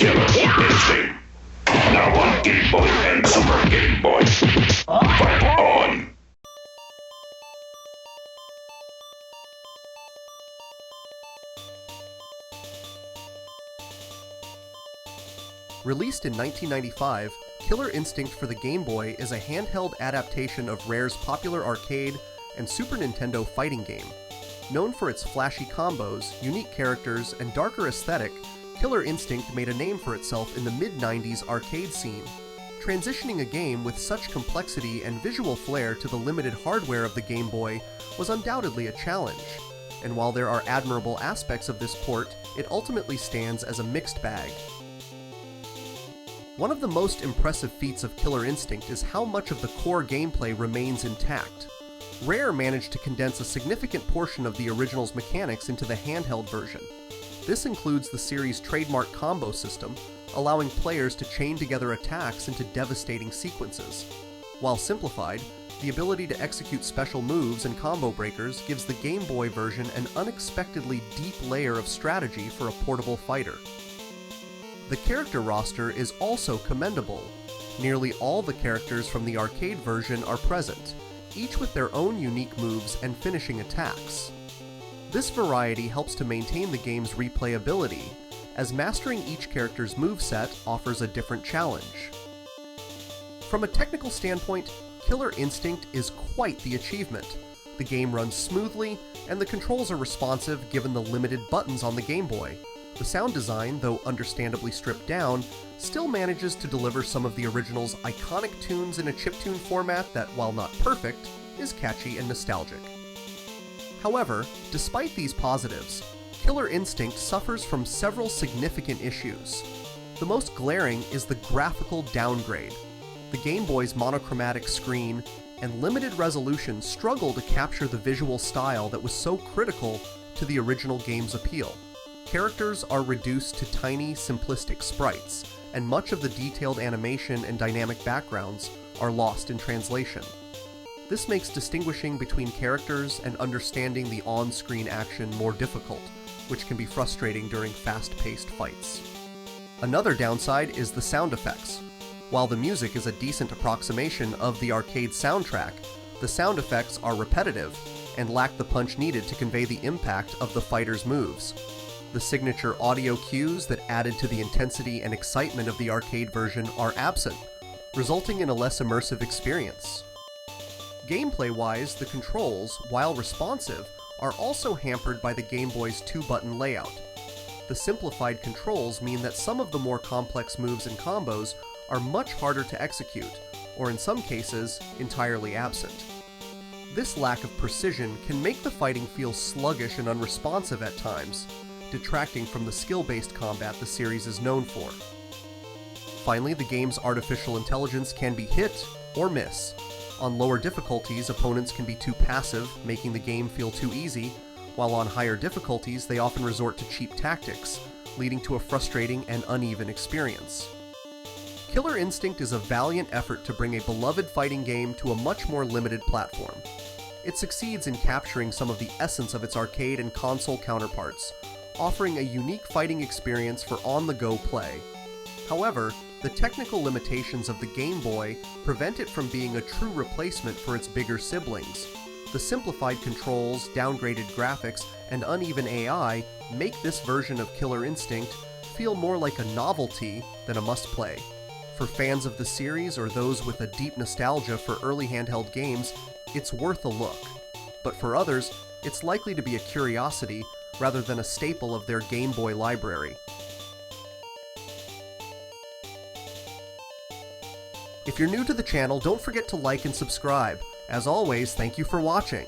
Killer Instinct. Now on Game Boy and Super Game Boy. Fight on! Released in 1995, Killer Instinct for the Game Boy is a handheld adaptation of Rare's popular arcade and Super Nintendo fighting game. Known for its flashy combos, unique characters, and darker aesthetic, Killer Instinct made a name for itself in the mid-90s arcade scene. Transitioning a game with such complexity and visual flair to the limited hardware of the Game Boy was undoubtedly a challenge, and while there are admirable aspects of this port, it ultimately stands as a mixed bag. One of the most impressive feats of Killer Instinct is how much of the core gameplay remains intact. Rare managed to condense a significant portion of the original's mechanics into the handheld version. This includes the series' trademark combo system, allowing players to chain together attacks into devastating sequences. While simplified, the ability to execute special moves and combo breakers gives the Game Boy version an unexpectedly deep layer of strategy for a portable fighter. The character roster is also commendable. Nearly all the characters from the arcade version are present, each with their own unique moves and finishing attacks. This variety helps to maintain the game's replayability, as mastering each character's moveset offers a different challenge. From a technical standpoint, Killer Instinct is quite the achievement. The game runs smoothly, and the controls are responsive given the limited buttons on the Game Boy. The sound design, though understandably stripped down, still manages to deliver some of the original's iconic tunes in a chiptune format that, while not perfect, is catchy and nostalgic. However, despite these positives, Killer Instinct suffers from several significant issues. The most glaring is the graphical downgrade. The Game Boy's monochromatic screen and limited resolution struggle to capture the visual style that was so critical to the original game's appeal. Characters are reduced to tiny, simplistic sprites, and much of the detailed animation and dynamic backgrounds are lost in translation. This makes distinguishing between characters and understanding the on-screen action more difficult, which can be frustrating during fast-paced fights. Another downside is the sound effects. While the music is a decent approximation of the arcade soundtrack, the sound effects are repetitive and lack the punch needed to convey the impact of the fighter's moves. The signature audio cues that added to the intensity and excitement of the arcade version are absent, resulting in a less immersive experience. Gameplay-wise, the controls, while responsive, are also hampered by the Game Boy's two-button layout. The simplified controls mean that some of the more complex moves and combos are much harder to execute, or in some cases, entirely absent. This lack of precision can make the fighting feel sluggish and unresponsive at times, detracting from the skill-based combat the series is known for. Finally, the game's artificial intelligence can be hit or miss. On lower difficulties, opponents can be too passive, making the game feel too easy, while on higher difficulties, they often resort to cheap tactics, leading to a frustrating and uneven experience. Killer Instinct is a valiant effort to bring a beloved fighting game to a much more limited platform. It succeeds in capturing some of the essence of its arcade and console counterparts, offering a unique fighting experience for on-the-go play. However, the technical limitations of the Game Boy prevent it from being a true replacement for its bigger siblings. The simplified controls, downgraded graphics, and uneven AI make this version of Killer Instinct feel more like a novelty than a must-play. For fans of the series or those with a deep nostalgia for early handheld games, it's worth a look. But for others, it's likely to be a curiosity rather than a staple of their Game Boy library. If you're new to the channel, don't forget to like and subscribe. As always, thank you for watching.